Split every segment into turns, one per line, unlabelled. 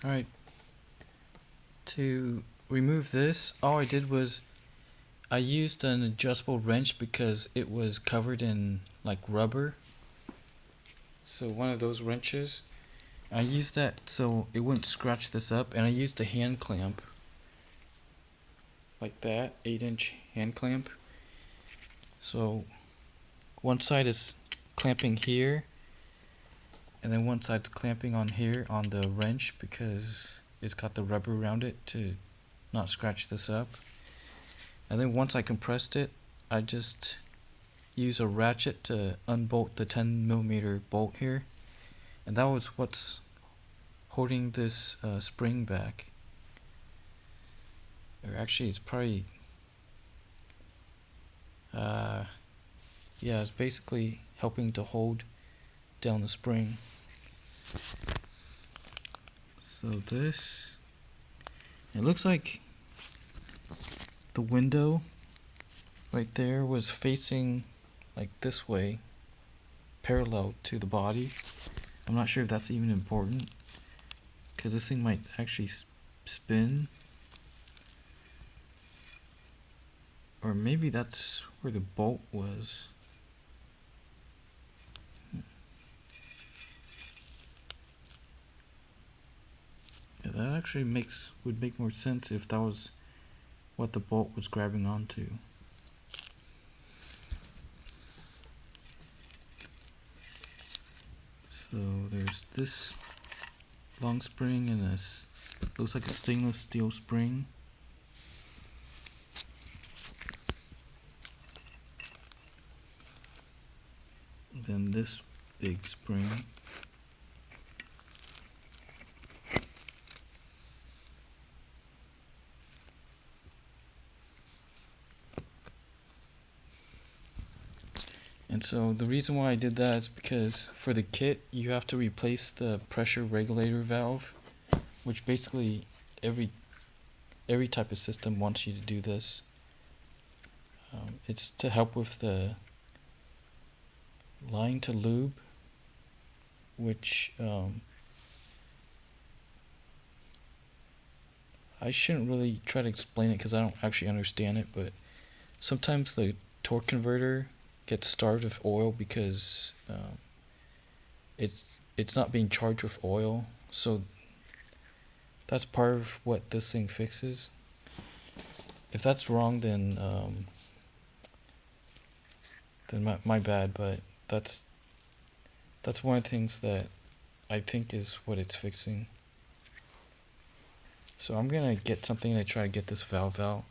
Alright, to remove this, all I did was I used an adjustable wrench because it was covered in like rubber. So one of those wrenches, I used that so it wouldn't scratch this up, and I used a hand clamp like that, 8-inch hand clamp. So one side is clamping here, and then one side's clamping on here on the wrench because it's got the rubber around it to not scratch this up. And then once I compressed it, I just use a ratchet to unbolt the 10mm bolt here, and that was what's holding this spring back. Or actually it's probably yeah, it's basically helping to hold down the spring. So this, it looks like the window right there was facing like this way, parallel to the body. I'm not sure if that's even important, because this thing might actually spin. Or maybe that's where the bolt was. Yeah, that actually would make more sense if that was what the bolt was grabbing onto. So there's this long spring and this looks like a stainless steel spring. And then this big spring. And so the reason why I did that is because for the kit you have to replace the pressure regulator valve, which basically every type of system wants you to do this. It's to help with the line to lube, which I shouldn't really try to explain it because I don't actually understand it, but sometimes the torque converter gets starved of oil because it's not being charged with oil. So that's part of what this thing fixes. If that's wrong, then my bad, but that's one of the things that I think is what it's fixing. So I'm gonna get something to try to get this valve out.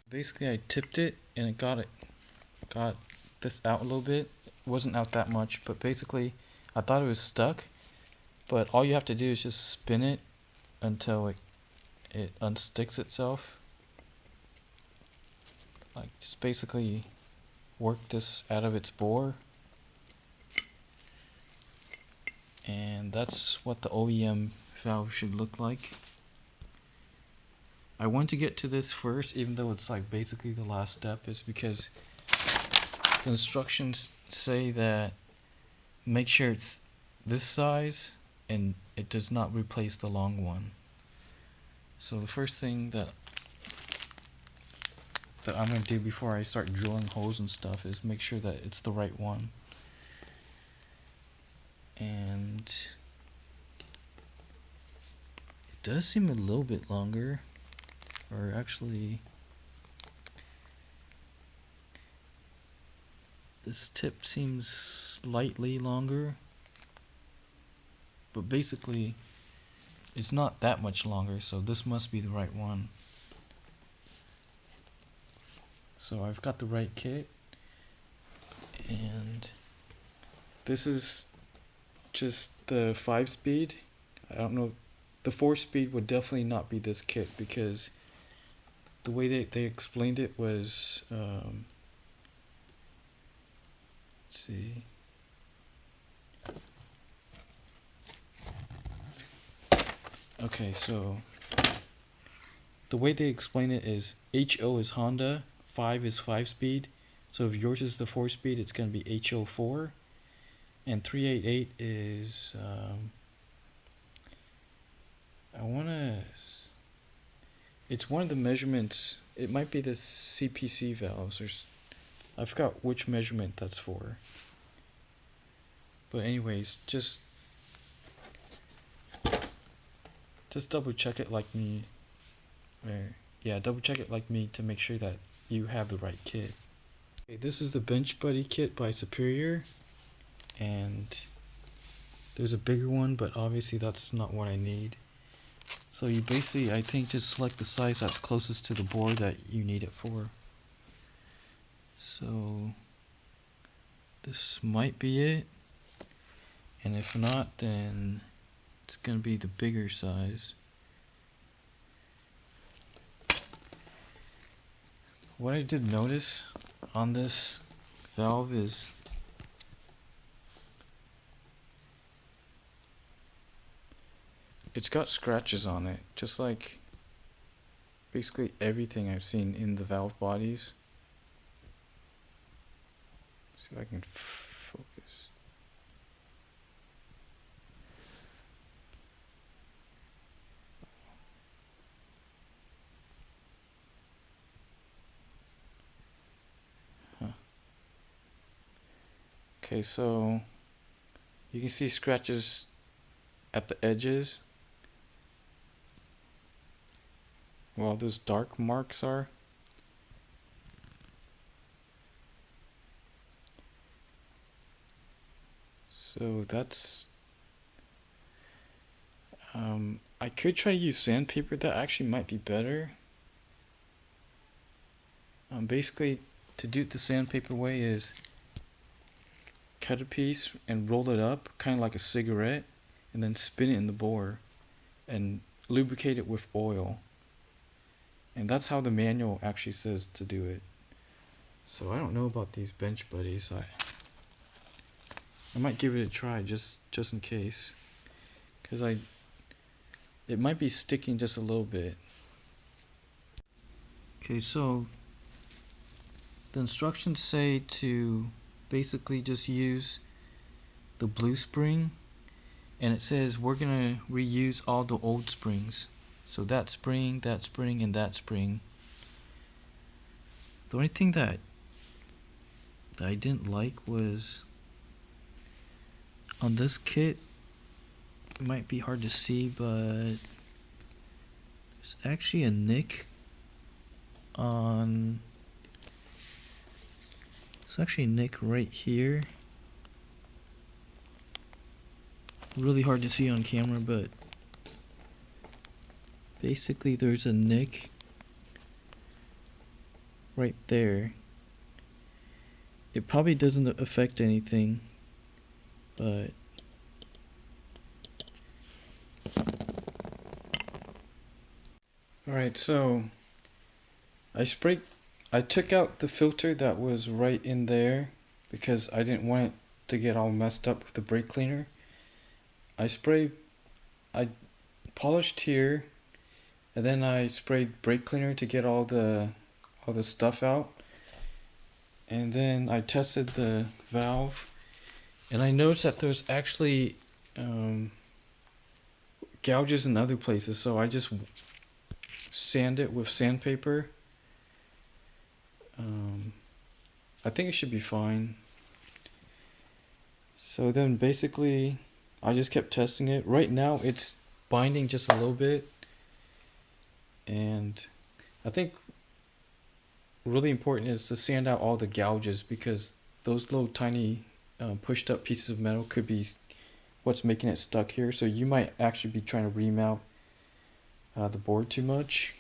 Basically I tipped it and it got this out a little bit. It wasn't out that much, but basically I thought it was stuck, but all you have to do is just spin it until it unsticks itself. Like just basically work this out of its bore, and that's what the OEM valve should look like. I want to get to this first, even though it's like basically the last step, is because the instructions say that make sure it's this size and it does not replace the long one. So the first thing that I'm going to do before I start drilling holes and stuff is make sure that it's the right one. And it does seem a little bit longer, or actually this tip seems slightly longer, but basically it's not that much longer, so this must be the right one. So I've got the right kit, and this is just the 5-speed. I don't know, the 4-speed would definitely not be this kit because the way they explained it was let's see. Okay, so the way they explain it is HO is Honda, 5 is 5-speed. So if yours is the 4-speed, it's going to be HO4. and 388 is it's one of the measurements. It might be the CPC valves, or I forgot which measurement that's for. But anyways, just double check it like me. Yeah, double check it like me to make sure that you have the right kit. Okay, this is the Bench Buddy kit by Superior, and there's a bigger one, but obviously that's not what I need. So you basically, I think, just select the size that's closest to the board that you need it for. So this might be it, and if not, then it's gonna be the bigger size. What I did notice on this valve is it's got scratches on it, just like basically everything I've seen in the valve bodies. See if I can focus. Okay, so you can see scratches at the edges. Well, those dark marks are. So that's I could try to use sandpaper. That actually might be better. Basically, to do it the sandpaper way is cut a piece and roll it up, kind of like a cigarette, and then spin it in the bore and lubricate it with oil. And that's how the manual actually says to do it. So I don't know about these Bench Buddies. I might give it a try just in case, because it might be sticking just a little bit. Okay, so the instructions say to basically just use the blue spring, and it says we're gonna reuse all the old springs. So that spring, and that spring. The only thing that I didn't like was on this kit, it might be hard to see, but there's actually a nick on, it's actually a nick right here. Really hard to see on camera, but basically there's a nick right there. It probably doesn't affect anything, but alright, so I took out the filter that was right in there because I didn't want it to get all messed up with the brake cleaner. I polished here, and then I sprayed brake cleaner to get all the stuff out. And then I tested the valve, and I noticed that there's actually gouges in other places, so I just sand it with sandpaper. I think it should be fine. So then basically I just kept testing it. Right now it's binding just a little bit, and I think really important is to sand out all the gouges, because those little tiny pushed up pieces of metal could be what's making it stuck here. So you might actually be trying to remount the board too much.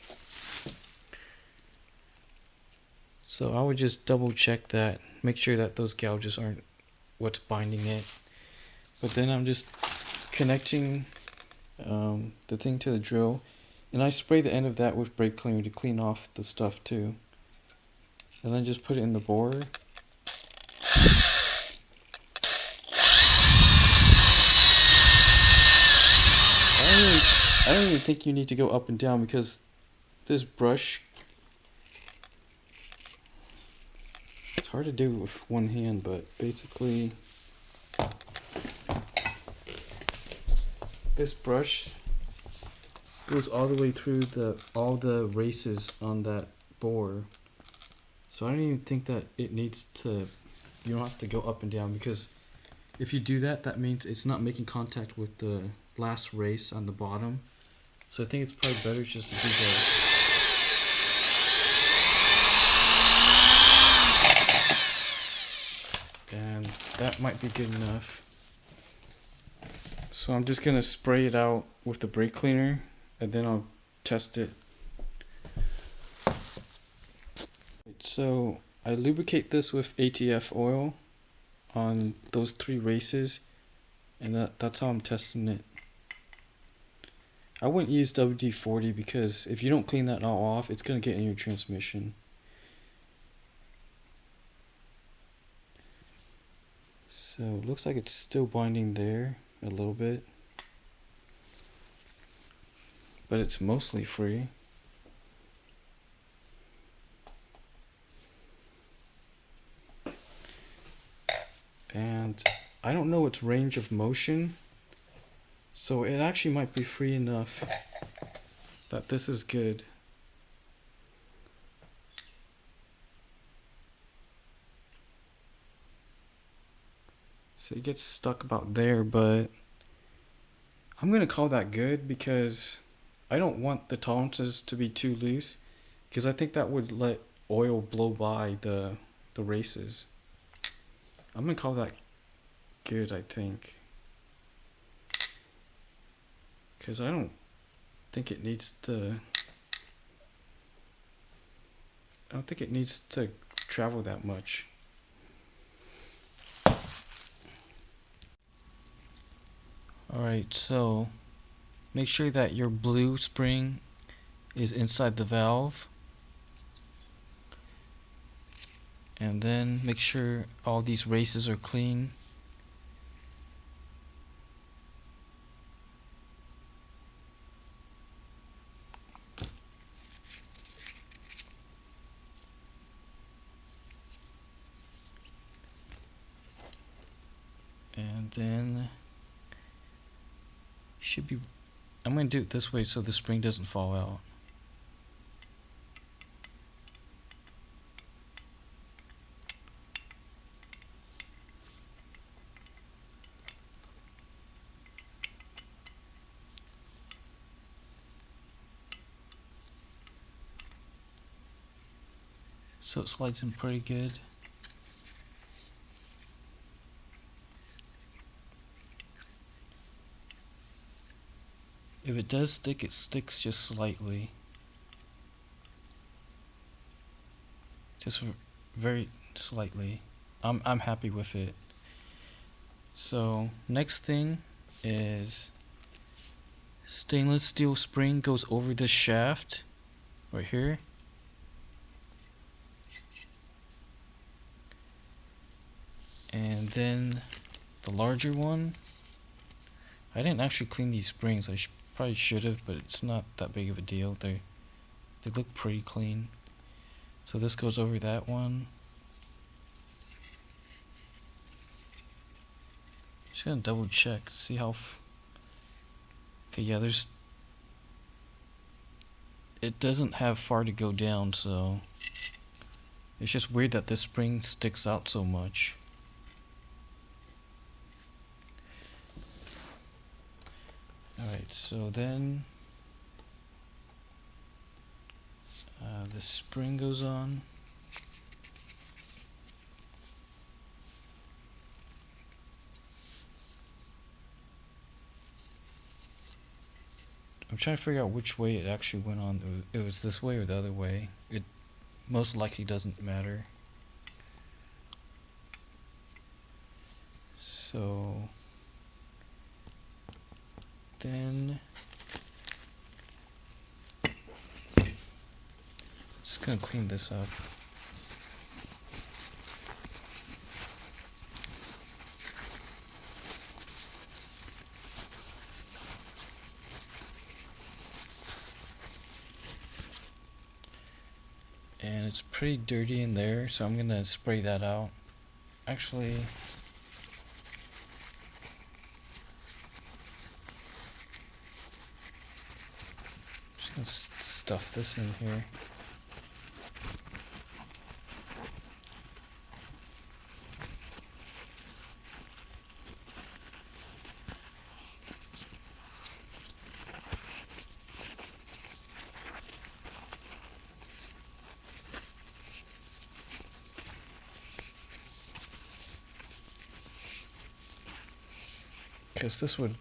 So I would just double check that, make sure that those gouges aren't what's binding it. But then I'm just connecting the thing to the drill, and I spray the end of that with brake cleaner to clean off the stuff too. And then just put it in the bore. I don't even think you need to go up and down, because this brush, it's hard to do with one hand, but basically This brush goes all the way through all the races on that bore. So I don't even think that it needs to, you don't have to go up and down, because if you do that, that means it's not making contact with the last race on the bottom. So I think it's probably better just to do that. And that might be good enough. So I'm just gonna spray it out with the brake cleaner, and then I'll test it. So I lubricate this with ATF oil on those 3 races, and that's how I'm testing it. I wouldn't use WD-40 because if you don't clean that all off, it's gonna get in your transmission. So it looks like it's still binding there a little bit, but it's mostly free. And I don't know its range of motion, so it actually might be free enough that this is good. So it gets stuck about there, but I'm gonna call that good because I don't want the tolerances to be too loose, because I think that would let oil blow by the races. I'm gonna call that good, I think, because I don't think it needs to, travel that much. Alright, so make sure that your blue spring is inside the valve, and then make sure all these races are clean. And then should be, I'm going to do it this way so the spring doesn't fall out. So it slides in pretty good. If it does stick, it sticks just slightly. Just very slightly. I'm happy with it. So next thing is stainless steel spring goes over this shaft right here. And then the larger one, I didn't actually clean these springs. I probably should have, but it's not that big of a deal. They look pretty clean. So this goes over that one. Just gonna double check, see how. Okay, yeah, it doesn't have far to go down, so it's just weird that this spring sticks out so much. Alright, so then the spring goes on. I'm trying to figure out which way it actually went on. It was this way or the other way. It most likely doesn't matter. So then just gonna clean this up. And it's pretty dirty in there, so I'm gonna spray that out. Actually, Let's stuff this in here. Because this would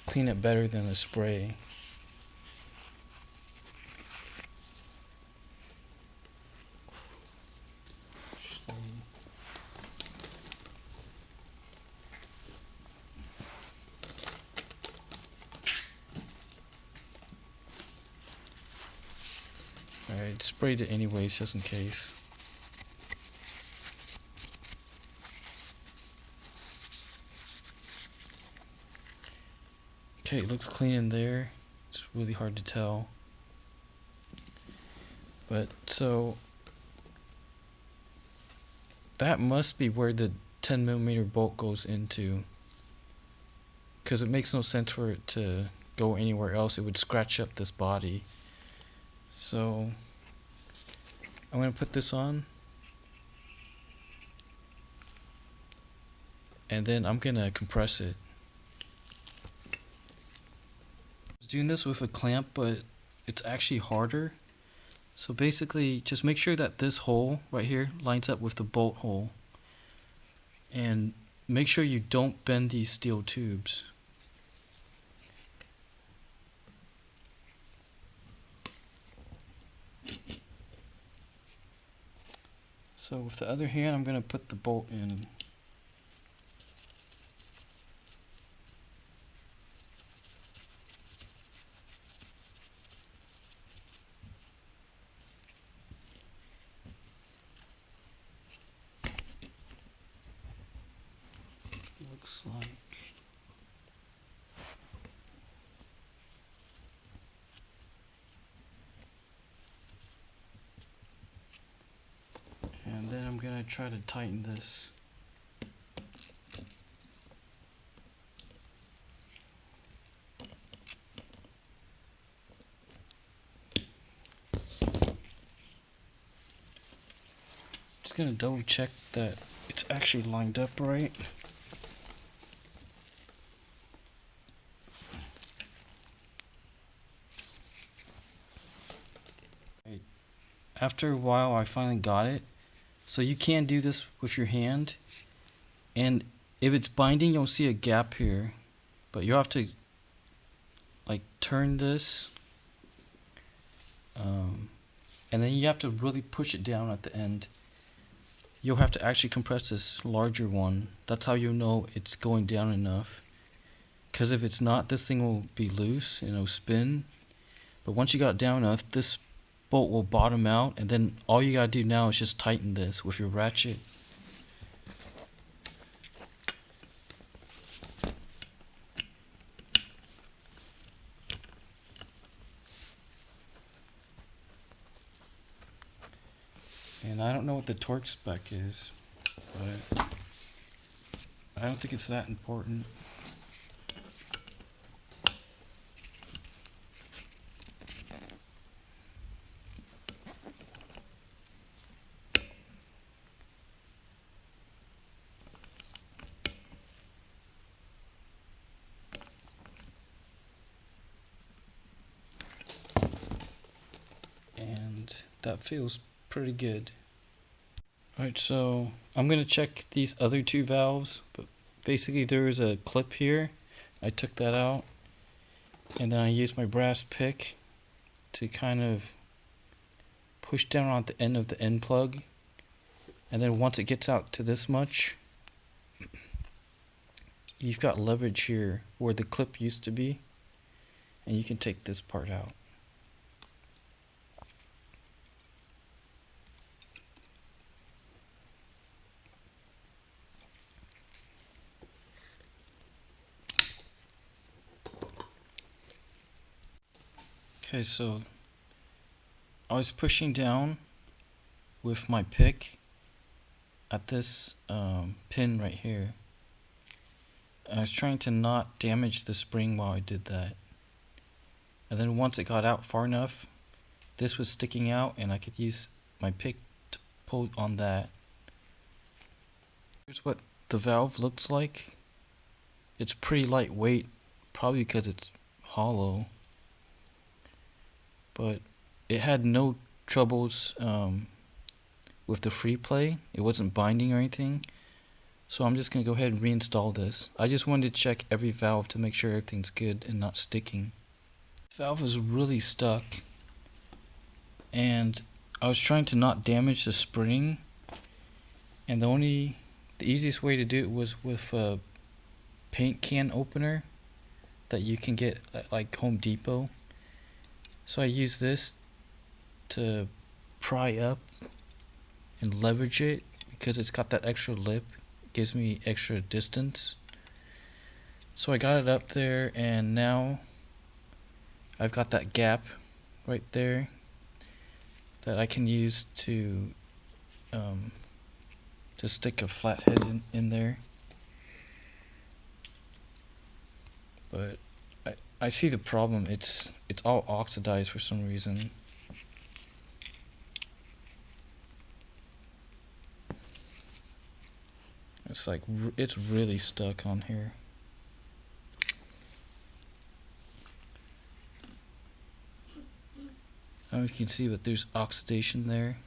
clean it better than a spray. Alright, sprayed it anyways, just in case. Okay, it looks clean in there. It's really hard to tell. But so that must be where the 10mm bolt goes into, because it makes no sense for it to go anywhere else. It would scratch up this body. So I'm going to put this on, and then I'm going to compress it. I was doing this with a clamp, but it's actually harder. So basically, just make sure that this hole right here lines up with the bolt hole, and make sure you don't bend these steel tubes. So with the other hand, I'm going to put the bolt in. Looks like and then I'm gonna try to tighten this. Just gonna double check that it's actually lined up right. After a while, I finally got it. So you can do this with your hand, and if it's binding, you'll see a gap here, but you have to like turn this, and then you have to really push it down at the end. You'll have to actually compress this larger one. That's how you know it's going down enough, because if it's not, this thing will be loose and it'll spin. But once you got it down enough, this bolt will bottom out, and then all you gotta do now is just tighten this with your ratchet. And I don't know what the torque spec is, but I don't think it's that important. And that feels pretty good. Alright, so I'm going to check these other two valves, but basically there is a clip here. I took that out, and then I used my brass pick to kind of push down on the end of the end plug, and then once it gets out to this much, you've got leverage here where the clip used to be, and you can take this part out. Okay, so I was pushing down with my pick at this pin right here. I was trying to not damage the spring while I did that. and then once it got out far enough, this was sticking out and I could use my pick to pull on that. Here's what the valve looks like. It's pretty lightweight, probably because it's hollow, but it had no troubles with the free play. It wasn't binding or anything, so I'm just gonna go ahead and reinstall this. I just wanted to check every valve to make sure everything's good and not sticking. The valve is really stuck, and I was trying to not damage the spring, and the easiest way to do it was with a paint can opener that you can get at like Home Depot. So I use this to pry up and leverage it because it's got that extra lip. It gives me extra distance. So I got it up there, and now I've got that gap right there that I can use to stick a flathead in there. But I see the problem. It's all oxidized for some reason. It's like it's really stuck on here. I don't know if you can see, but there's oxidation there.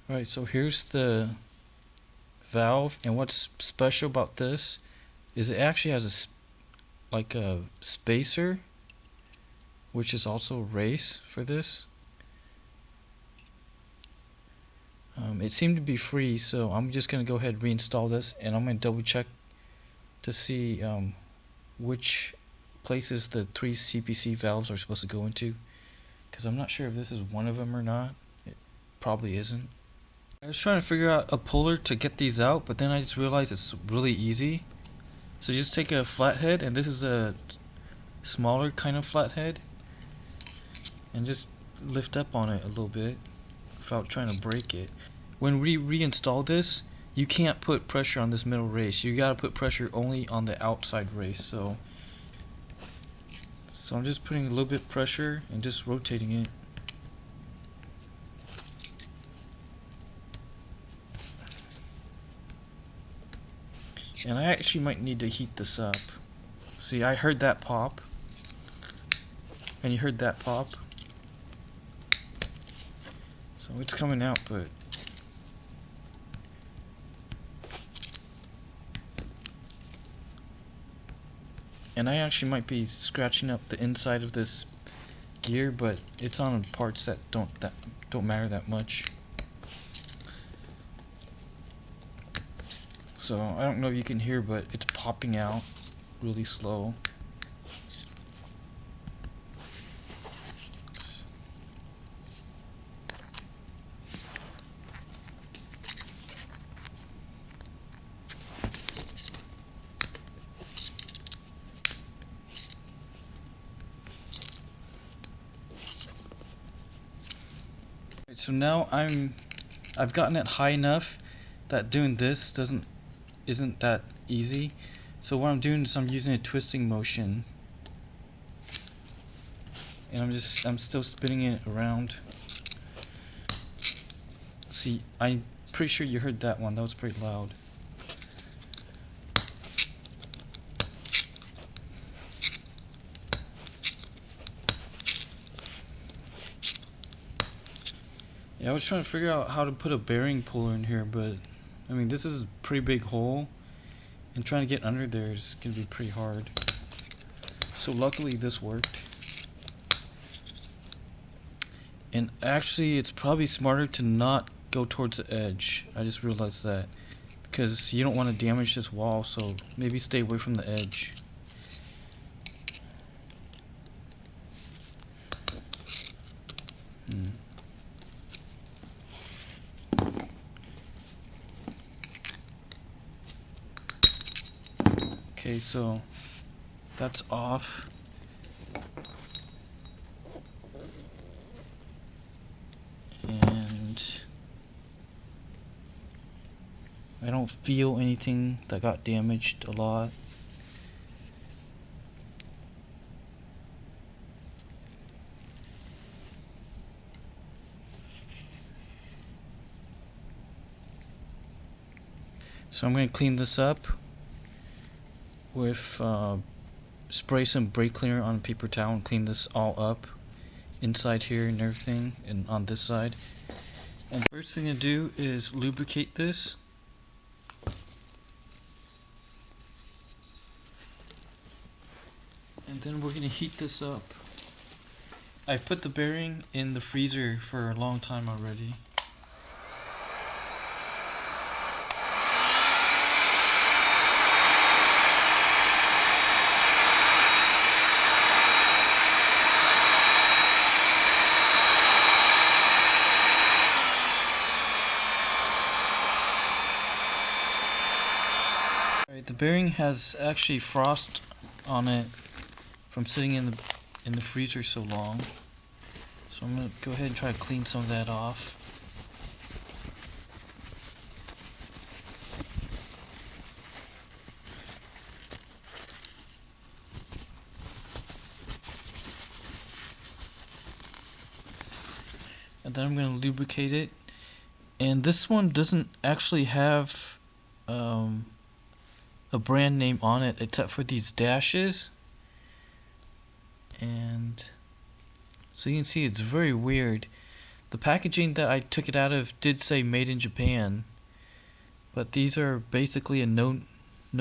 Alright, so here's the valve, and what's special about this is it actually has like a spacer, which is also race for this. It seemed to be free, so I'm just gonna go ahead and reinstall this, and I'm gonna double check to see which places the 3 CPC valves are supposed to go into, because I'm not sure if this is one of them or not. It probably isn't. I was trying to figure out a puller to get these out, but then I just realized it's really easy. So just take a flathead, and this is a smaller kind of flathead, and just lift up on it a little bit without trying to break it. When we reinstall this, you can't put pressure on this middle race. You gotta put pressure only on the outside race. So I'm just putting a little bit of pressure and just rotating it. And I actually might need to heat this up. See, I heard that pop, and you heard that pop. So it's coming out, but and I actually might be scratching up the inside of this gear, but it's on parts that don't matter that much. So I don't know if you can hear, but it's popping out really slow. So now I've gotten it high enough that doing this isn't that easy. So what I'm doing is I'm using a twisting motion, and I'm still spinning it around. See, I'm pretty sure you heard that one. That was pretty loud. Yeah, I was trying to figure out how to put a bearing puller in here, but I mean, this is a pretty big hole, and trying to get under there is gonna be pretty hard. So luckily this worked. And actually, it's probably smarter to not go towards the edge. I just realized that, because you don't want to damage this wall, so maybe stay away from the edge. Okay, so that's off. And I don't feel anything that got damaged a lot. So I'm going to clean this up with spray some brake cleaner on a paper towel and clean this all up inside here and everything, and on this side. And the first thing to do is lubricate this. And then we're going to heat this up. I put the bearing in the freezer for a long time already. Alright, the bearing has actually frost on it from sitting in the freezer so long. So I'm going to go ahead and try to clean some of that off. And then I'm going to lubricate it. And this one doesn't actually have a brand name on it except for these dashes. And so you can see it's very weird. The packaging that I took it out of did say made in Japan, but these are basically a no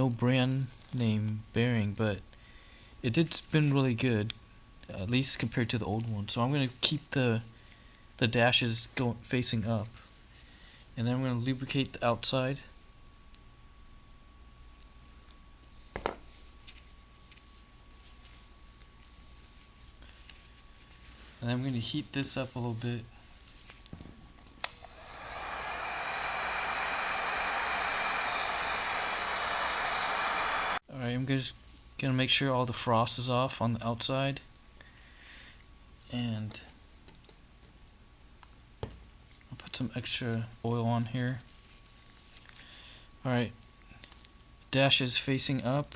brand name bearing, but it did spin really good, at least compared to the old one. So I'm going to keep the dashes facing up, and then I'm going to lubricate the outside. And then I'm going to heat this up a little bit. Alright, I'm just going to make sure all the frost is off on the outside. And I'll put some extra oil on here. Alright, dash is facing up.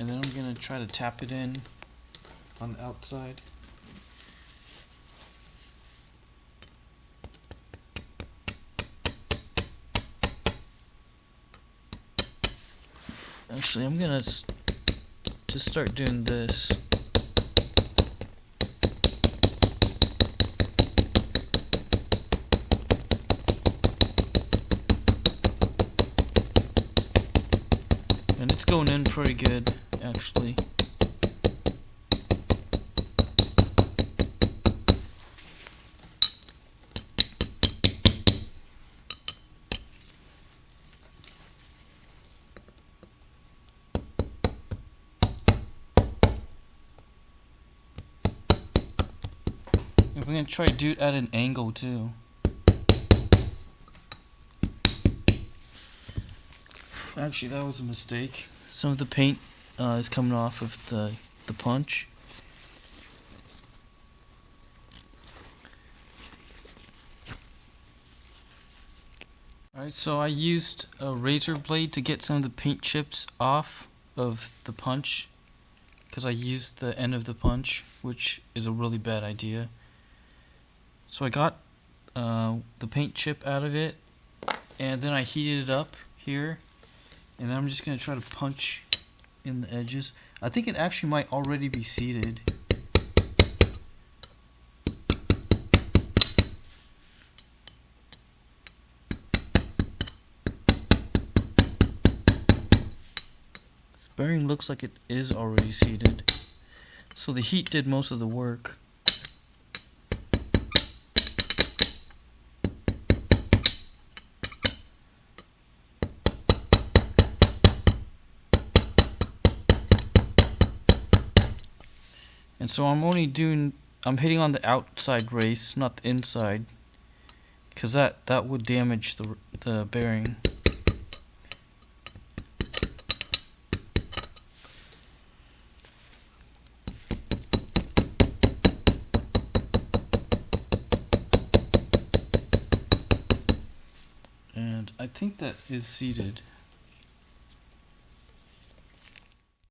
And then I'm going to try to tap it in on the outside. Actually, I'm going to just start doing this. And it's going in pretty good, actually. And we're going to try to do it at an angle too. Actually, that was a mistake. Some of the paint is coming off of the punch. Alright, so I used a razor blade to get some of the paint chips off of the punch, because I used the end of the punch, which is a really bad idea. So I got the paint chip out of it, and then I heated it up here. And then I'm just going to try to punch in the edges. I think it actually might already be seated. This bearing looks like it is already seated. So the heat did most of the work. And so I'm hitting on the outside race, not the inside, because that would damage the bearing. And I think that is seated.